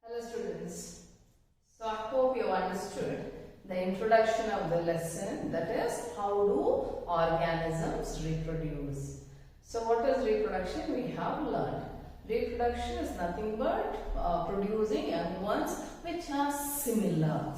Hello students. So I hope you understood the introduction of the lesson, that is how do organisms reproduce. So what is reproduction? We have learned. Reproduction is nothing but producing young ones which are similar.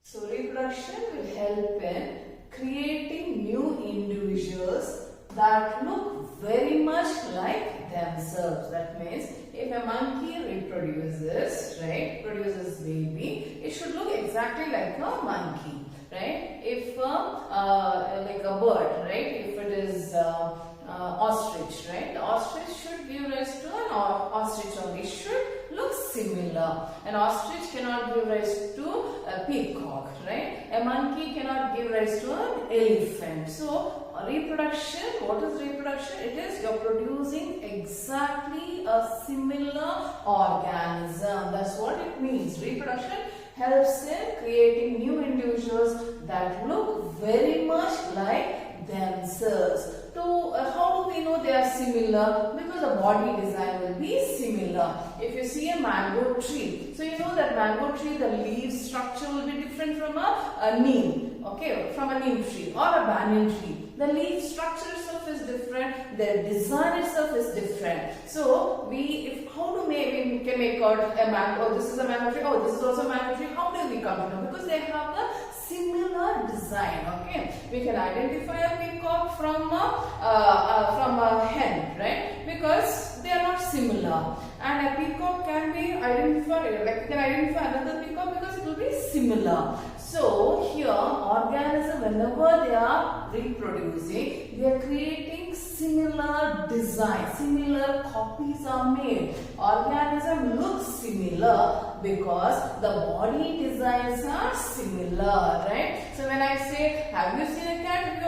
So reproduction will help in creating new individuals that look very much like themselves. That means if a monkey reproduces, right, produces baby, it should look exactly like a monkey, right? If like a bird, right, if it is ostrich, right, the ostrich should give rise to an ostrich only. It should look similar. An ostrich cannot give rise to a peacock, right? A monkey cannot give rise to an elephant. So reproduction, what is reproduction? It is you're producing exactly a similar organism. That's what it means. Reproduction helps in creating new individuals that look very much like themselves. So how do we know they are similar? Because the body design will be similar. If you see a mango tree, so you know that mango tree, the leaf structure will be different from a neem, okay, from a neem tree or a banyan tree. The leaf structure itself is different, the design itself is different. So how do we can make out a mango? Oh, this is a mango tree. Oh, this is also a mango tree. How do we come to know? Because they have the similar design. Okay, we can identify a peacock from a hen, right? Because they are not similar. And a peacock can be identified, like you can identify another peacock because it will be similar. So here, organism, whenever they are reproducing, they are creating similar design, similar copies are made. Organism looks similar because the body designs are similar, right? So when I say, have you seen a cat?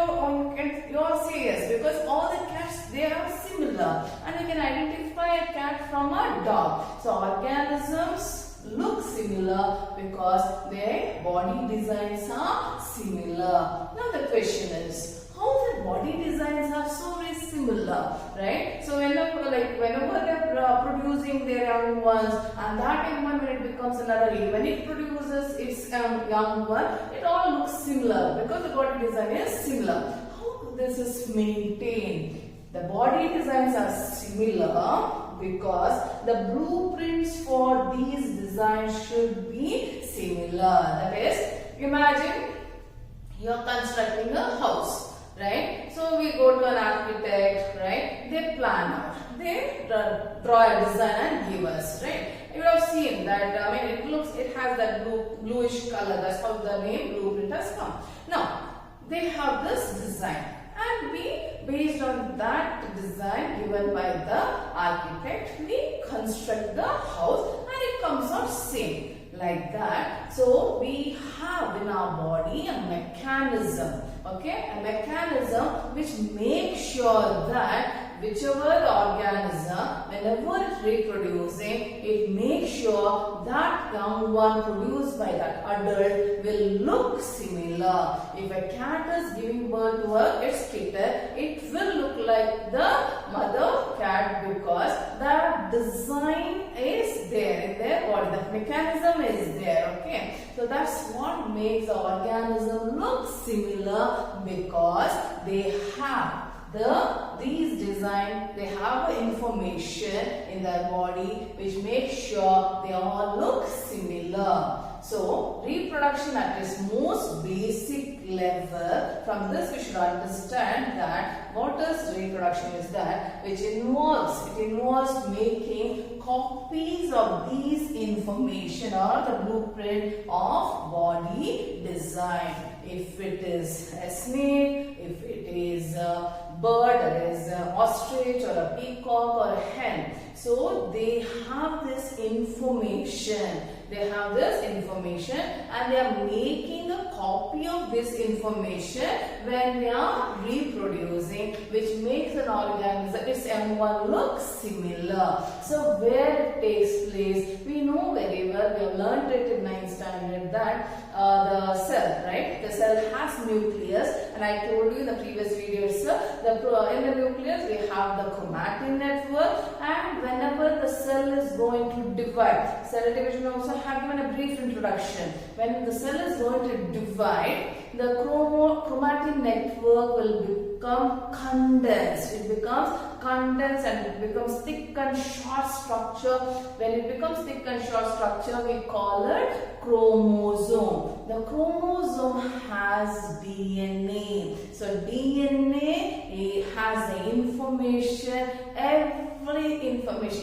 You all say yes, because all the cats, they are similar, and you can identify a cat from a dog. So organisms look similar because their body designs are similar. Now the question is, how the body designs are so very similar, right? So whenever they are producing their young ones, and that young one, when it becomes an adult, when it produces its young one, it all looks similar because the body design is similar. How this is maintained? The body designs are similar because the blueprints for these designs should be similar. That is, imagine you are constructing a house, right? So we go to an architect, right? They plan out, they draw a design and give us, right? You have seen that, it has that bluish color. That's how the name blueprint has come. Now, they have this design, and based on that design given by the architect, we construct the house and it comes out same like that. So we have in our body a mechanism, okay, a mechanism which makes sure that whichever the organism, whenever it's reproducing, it makes sure that young one produced by that adult will look similar. If a cat is giving birth to its kitten, it will look like the mother cat because that design is there in their body. That mechanism is there. Okay, so that's what makes the organism look similar, because they have these design, they have information in their body which makes sure they all look similar. So reproduction at its most basic level, from this we should understand that what is reproduction is that which involves making copies of these information or the blueprint of body design. If it is a snake, if it is a bird, or is an ostrich or a peacock or a hen. So they have this information. They have this information and they are making a copy of this information when they are reproducing, which makes an organism, its young one look similar. So where it takes place, we know very well, we have learned it in 9th standard that the cell, right? The cell has nucleus, and I told you in the previous video itself, in the nucleus we have the chromatin network, and whenever the cell is going to divide, cell division also have given a brief introduction. When the cell is going to divide, the chromatin network will become condensed. It becomes condensed and it becomes thick and short structure. When it becomes thick and short structure, we call it chromosome. The chromosome has DNA. So DNA has the information,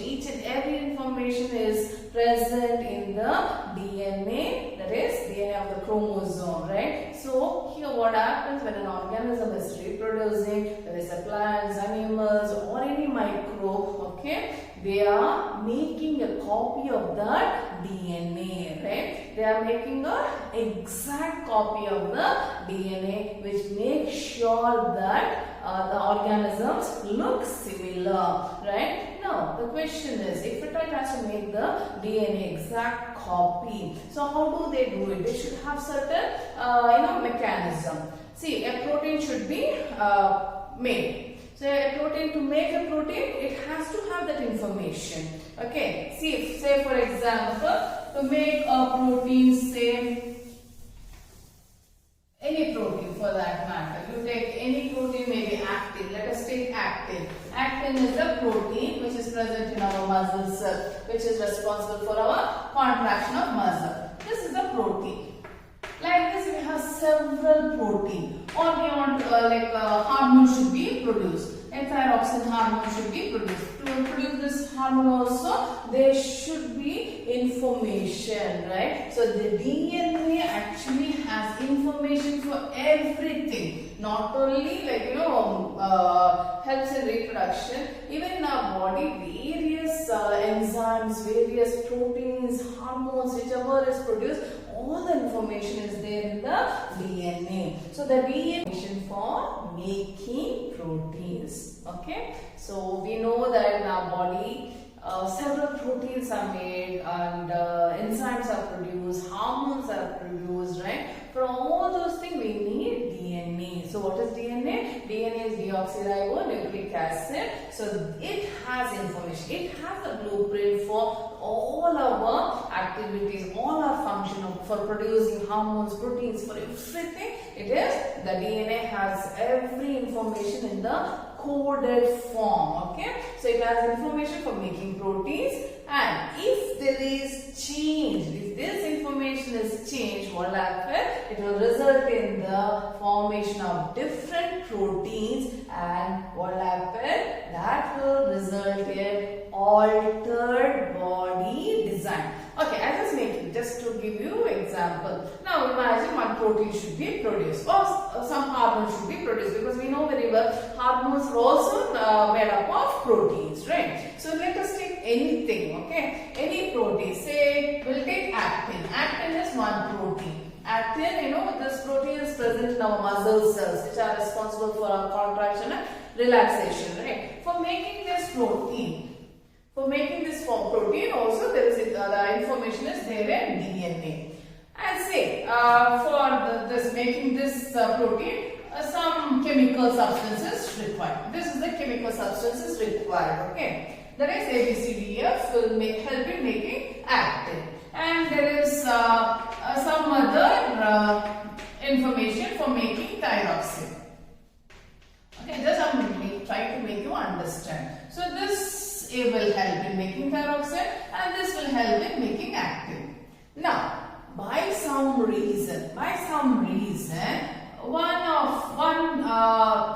each and every information is present in the DNA, that is DNA of the chromosome, right? So here what happens when an organism is reproducing, whether it's a plants, animals or any microbe, okay, they are making a copy of that DNA, right? They are making an exact copy of the DNA, which makes sure that the organisms look similar, right? Now the question is, if it has to make the DNA exact copy, so how do they do it? They should have certain mechanism. See, a protein should be made. So a protein, to make a protein, it has to have that information. Okay. See, say for example, to make a protein, say any protein for that matter. You take any protein, maybe actin. Let us take actin. Actin is the protein which is present in our muscle cell, which is responsible for our contraction of muscle. This is the protein. Like this, we have several protein, or we want hormone should be produced. A thyroxine hormone should be produced. To produce this hormone also, there should be information, right? So the DNA actually has information for everything. Not only helps in reproduction, even in our body, various enzymes, various proteins, hormones, whichever is produced, all the information is there in the DNA. So the DNA is for making proteins. Okay, so we know that in our body several proteins are made and enzymes are produced, hormones are produced, right? For all those things we need DNA. So what is DNA? DNA is deoxyribonucleic acid. So it has information. It has the blueprint for all our activities, all our function for producing hormones, proteins, for everything. It is, the DNA has every information in the coded form. Okay, so it has information for making proteins, and if there is change, if this information is changed, what will happen? It will result in the formation of different proteins, and what will happen? That will result in altered body design. Okay, I'll just make it, just to give you example. Now imagine one protein should be produced, or some hormone should be produced, because we know very well hormones are also made up of proteins, right? So let us take anything, okay? Any protein, say we'll take actin. Actin is one protein. Actin, this protein is present in our muscle cells, which are responsible for our contraction and relaxation, right? For making this protein, also there is the information is there in DNA. And say for making this protein, some chemical substances required. This is the chemical substances required. Okay, that is ABCDEF will help in making actin, and there is some other information for making thyroxine. Okay, just I'm trying to make you understand. So this will help in making thyroxine, and this will help in making actin. Now, by some reason,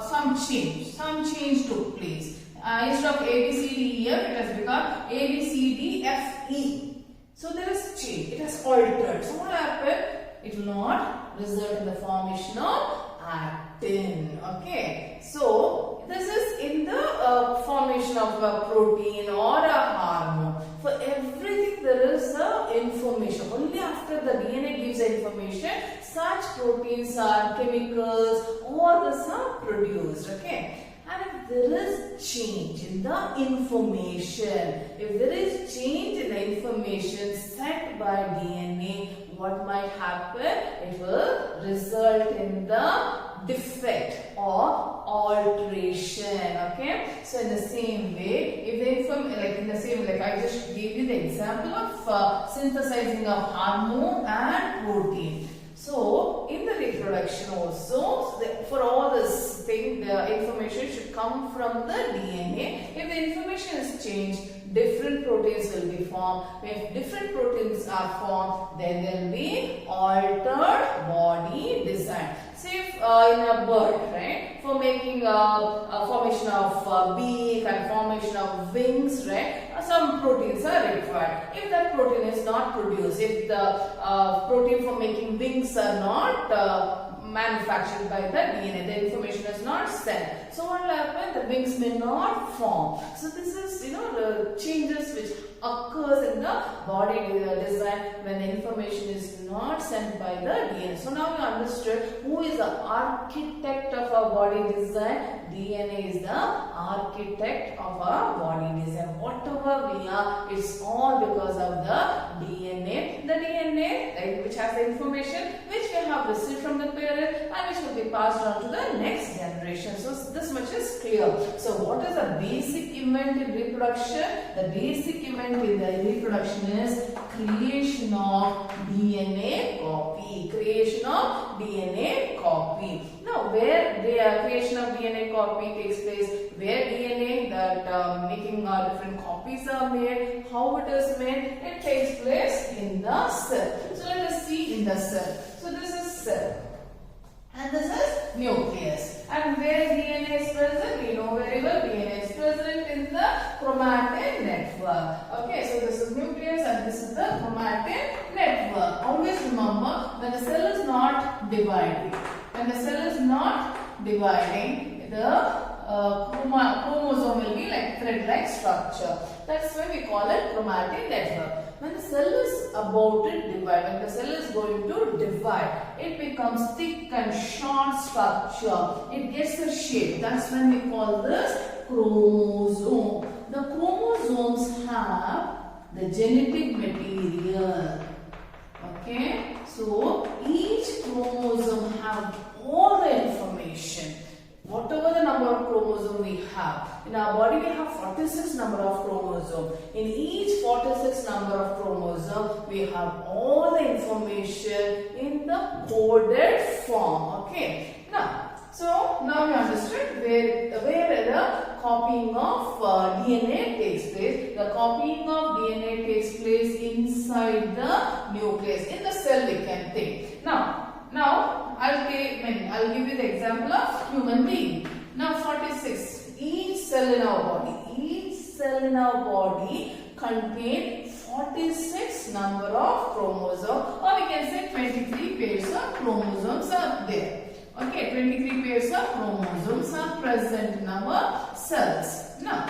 some change took place. Instead of ABCDEF, it has become ABCDFE. So there is change. It has altered. So what happened? It will not result in the formation of actin. Okay. So this is in the formation of a protein or a hormone. For everything there is information. Only after the DNA gives the information, such proteins are chemicals or the are produced. Okay. And if there is change in the information, if there is change in the information sent by DNA, what might happen? It will result in the defect or alteration. Okay, so in the same way, if the I just gave you the example of synthesizing of hormone and protein. So in the reproduction also, for all this thing, the information should come from the DNA. If the information is changed, different proteins will be formed. If different proteins are formed, then there will be altered body design. Say if, in a bird, right, for making a formation of beak and formation of wings, right, some proteins are required. If that protein is not produced, if the protein for making wings are not manufactured by the DNA, the information is not sent. So what will happen? The wings may not form. So this is, the changes which occurs in the body design when the information is not sent by the DNA. So now you understood who is the architect of our body design. DNA is the architect of our body design. Whatever we are, it's all because of the DNA. The DNA, right, which has the information which we have received from the parent and which will be passed on to the next generation. So this much is clear. So what is the basic event in reproduction? The basic event in the reproduction is creation of DNA copy. Creation of DNA copy. Now, where the creation of DNA copy takes place, where DNA that making different copies are made, how it is made, it takes place in the cell. So let us see in the cell. So this is cell. And this is nucleus. And where DNA is present, we know very well DNA is present in the chromatin network. Okay, so this is nucleus and this is the chromatin network. Always remember, when the cell is not dividing, the chromosome will be like thread-like structure. That's why we call it chromatin network. When the cell is about to divide, when the cell is going to divide, it becomes thick and short structure. It gets a shape. That's when we call this chromosome. The chromosomes have the genetic material. Okay, so each chromosome have all the information. Whatever the number of chromosomes we have, in our body we have 46 number of chromosomes. In each 46 number of chromosomes, we have all the information in the coded form. Okay. Now we understood where the copying of DNA takes place. The copying of DNA takes place inside the nucleus. In the cell we can think. Now I'll give you the example of human being. Now 46. Each cell in our body contain 46 number of chromosomes, or we can say 23 pairs of chromosomes are there. Okay, 23 pairs of chromosomes are present in our cells. Now,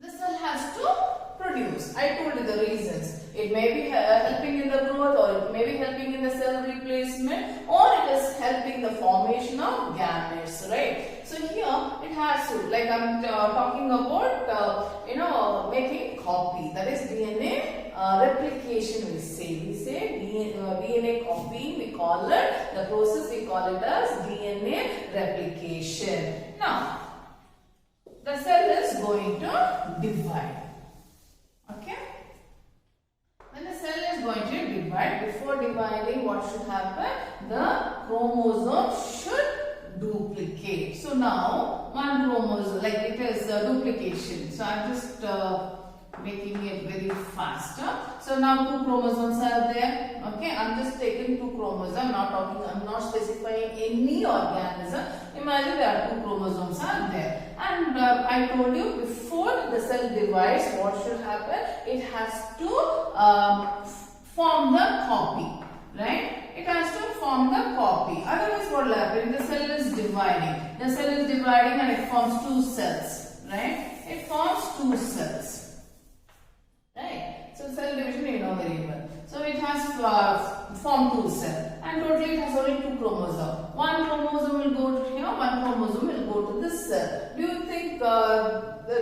the cell has to produce. I told you the reasons. It may be helping in the growth, or it may be helping in the cell replacement, or it is helping the formation of gametes, right? So here it has to, like I'm talking about, making copy. That is DNA replication. We say DNA copying. We call it the process. We call it as DNA replication. Now, the cell is going to divide. Okay. When the cell is going to divide, before dividing, what should happen? The chromosome should duplicate. So now, one chromosome, like it is duplication. So I am just making it very faster. So now 2 chromosomes are there. Okay, I am just taking 2 chromosomes. I am not specifying any organism. Imagine there are 2 chromosomes are there. And I told you before the cell divides, what should happen? It has to form the copy, right? It has to form the copy. Otherwise, what will happen? The cell is dividing. The cell is dividing and it forms 2 cells, right? It forms 2 cells. Right. So cell division you know very well. So it has formed 2 cells, and totally it has only 2 chromosomes. One chromosome will go to here, one chromosome will go to this cell. Do you think they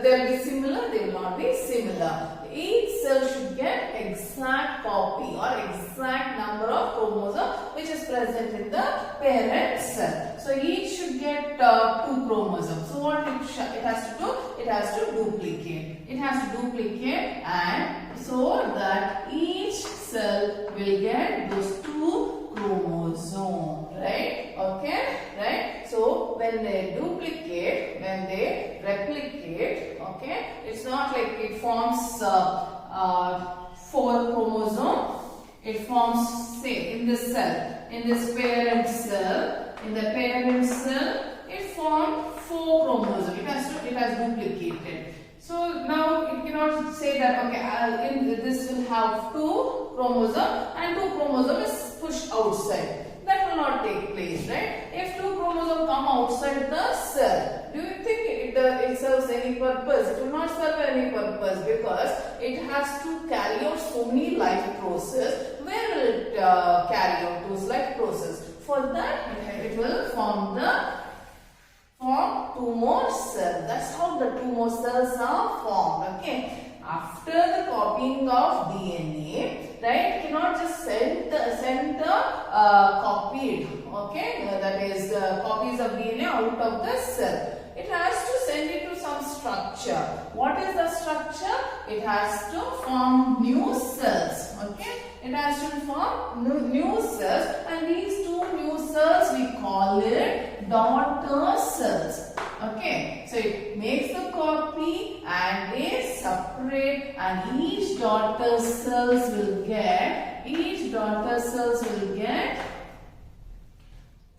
will be similar? They will not be similar. Each cell should get exact exact copy or exact number of chromosomes which is present in the parent cell. So each should get 2 chromosomes. So what it has to do? It has to duplicate. It has to duplicate, and so that each cell will get those 2 chromosomes, right? Okay, right? So when they duplicate, when they replicate, okay, it's not like it forms 4 chromosomes. It forms, say, in this cell, in this parent cell, in the parent cell, it formed 4 chromosomes. It has duplicated. So now it cannot say that okay, this will have 2 chromosomes and 2 chromosomes is pushed outside. That will not take place, right? If 2 chromosomes come outside the cell, do you think it serves any purpose? It will not serve any purpose because it has to carry out so many life processes. Where will it carry out those life processes? For that, it will form 2 more cells. That's how the 2 more cells are formed. Okay. After the copying of DNA, right? You cannot just send the copied, okay, that is copies of DNA out of the cell. It has to send it to some structure. What is the structure? It has to form new cells. Okay, it has to form new cells, and these 2 new cells we call it daughter cells. Okay, so it makes the copy and they separate, and each daughter cells will get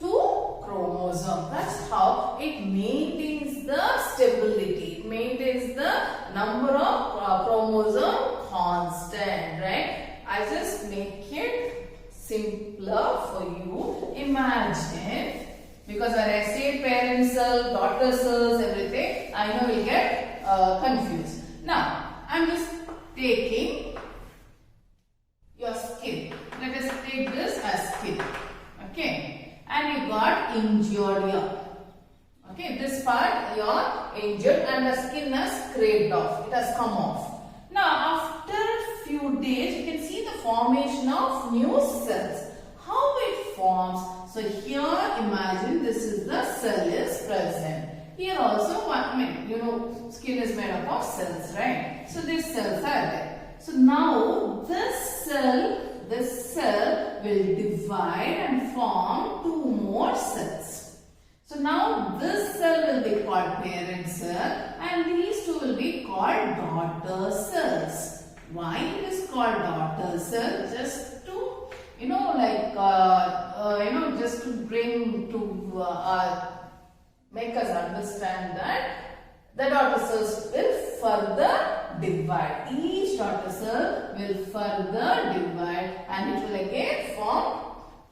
2 chromosomes. That's how it maintains the stability. It maintains the number of chromosome constant, right? I just make it simpler for you. Imagine, because when I say parent cell, daughter cells, everything, I know we'll get confused. Now, I'm just taking your skin. Let us take this as skin. Okay. And you got injured here. Okay. This part you are injured and the skin has scraped off. It has come off. Now, after a few days, you can see the formation of new cells. How it forms? So here, imagine this is the cell is present. Here also, skin is made up of cells, right? So these cells are there. So now this cell will divide and form 2 more cells. So now this cell will be called parent cell, and these 2 will be called daughter cells. Why it is called daughter cell? Just to just to bring to make us understand that the daughter cells will further divide. Each daughter cell will further divide, and it will again form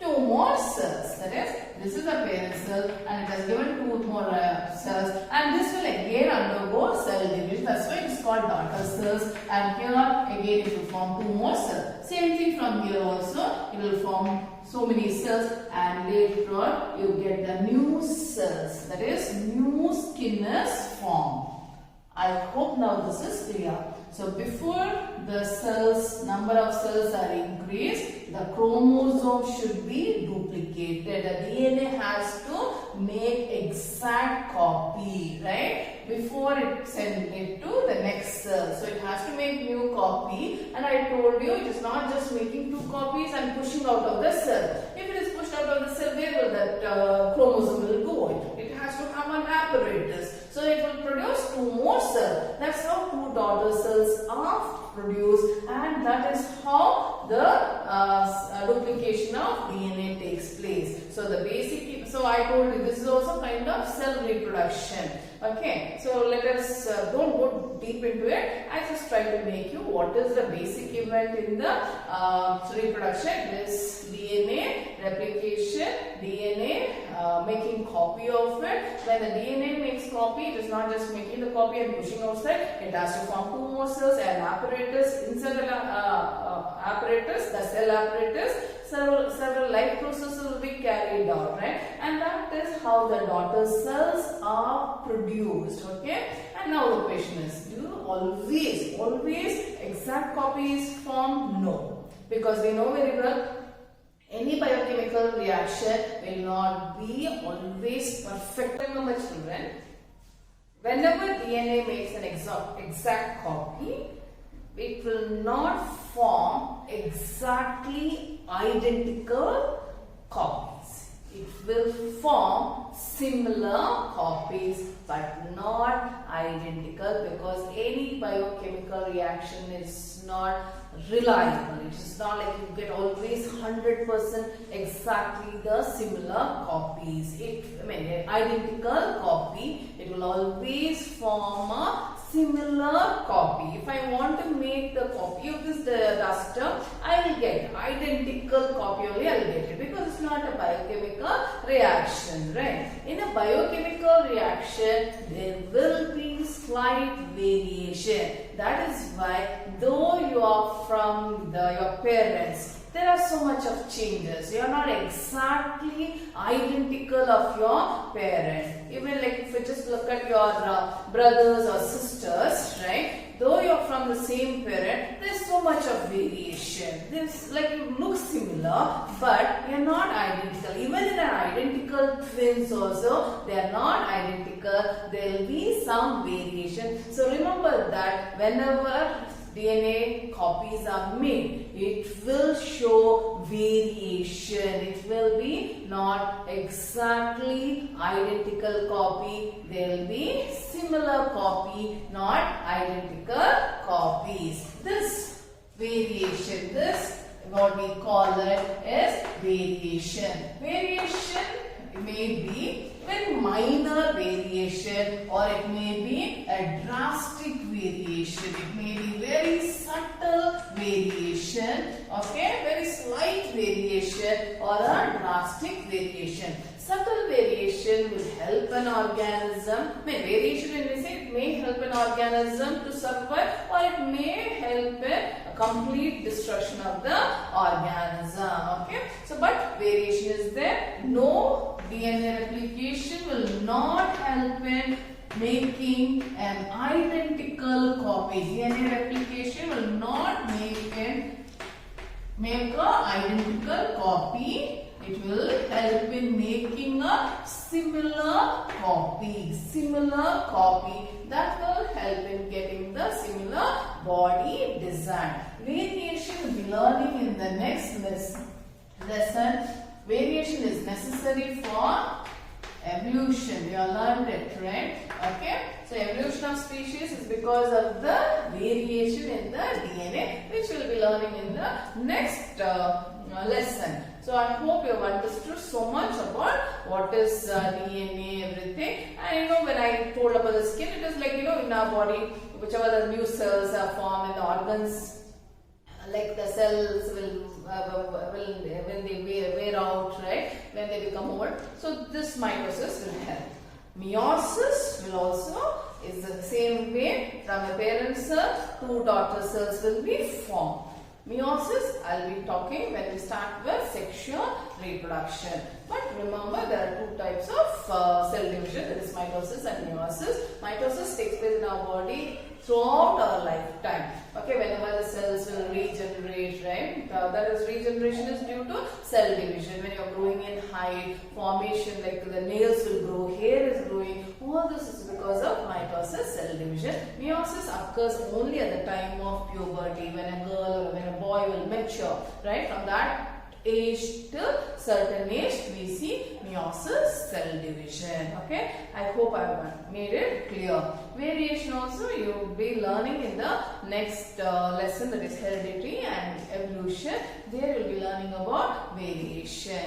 2 more cells. That is, this is a parent cell and it has given 2 more cells, and this will again undergo cell division. That's why it is called daughter cells, and here again it will form 2 more cells. Same thing from here also, it will form so many cells, and later on you get the new cells. That is, new skin is formed. I hope now this is clear. So before the cells, number of cells are increased, the chromosome should be duplicated. The DNA has to make exact copy, right? Before it sends it to the next cell. So it has to make new copy, and I told you it is not just making 2 copies and pushing out of the cell. If it is pushed out of the cell, where will that chromosome will go? It has to have an apparatus. So it will produce 2 more cells. That's how 2 daughter cells are produced, and that is how the duplication of DNA takes place. So the basic, so I told you this is also kind of cell reproduction. Okay, so let us don't go deep into it. I just try to make you what is the basic event in the reproduction. This DNA replication, DNA making copy of it. When the DNA makes copy, it is not just making the copy and pushing outside. It has to form 2 more cells and apparatus inside the apparatus, the cell apparatus. several life processes will be carried out, right? And that is how the daughter cells are produced, okay? And now the question is, do always exact copies form? No, because we know very well any biochemical reaction will not be always perfect. Remember children, whenever DNA makes an exact copy, it will not form exactly identical copies. It will form similar copies but not identical, because any biochemical reaction is not reliable. It is not like you get always 100% exactly the similar copies. Identical copy, it will always form a similar copy. If I want to make the copy of this duster, I will get identical copy only. I will get it, because it's not a biochemical reaction, right? In a biochemical reaction, there will be slight variation. That is why, though you are from your parents, there are so much of changes. You are not exactly identical of your parent. Even like if you just look at your brothers or sisters, right? Though you are from the same parent, there is so much of variation. This like you look similar, but you are not identical. Even in an identical twins also, they are not identical. There will be some variation. So remember that whenever DNA copies are made, it will show variation. It will be not exactly identical copy. There will be similar copy, not identical copies. This variation, this what we call it is variation. Variation may be very minor variation, or it may be a drastic variation. It may be very subtle variation, okay, very slight variation, or a drastic variation. Subtle variation will help an organism. Variation, when we say, it may help an organism to survive, or it may help in a complete destruction of the organism. Okay. So, but variation is there. No DNA replication will not help in making an identical copy. DNA replication will not make an identical copy. It will help in making a similar copy. Similar copy that will help in getting the similar body design. Variation will be learning in the next lesson. Variation is necessary for evolution. You have learned it, right? Okay. So evolution of species is because of the variation in the DNA, which we will be learning in the next lesson. So I hope you have understood so much about what is DNA, everything. And when I told about the skin, it is like in our body, whichever the new cells are formed in the organs, like the cells will when they wear out, right? When they become old. So this mitosis will help. Meiosis will also is the same way. From a parent cell, two daughter cells will be formed. Meiosis, I will be talking when we start with sexual reproduction. But remember, there are two types of cell division, that is mitosis and meiosis. Mitosis takes place in our body throughout our lifetime. Okay, whenever the cells will regenerate, right? That is, regeneration is due to cell division. When you are growing in height, formation, like the nails will grow, hair is growing. All this is because of mitosis, cell division. Meiosis occurs only at the time of puberty, when a girl or when a boy will mature, right? From that age till certain age, we see meiosis, cell division. Okay, I hope I have made it clear. Variation also you will be learning in the next lesson, that is heredity and evolution. There you will be learning about variation.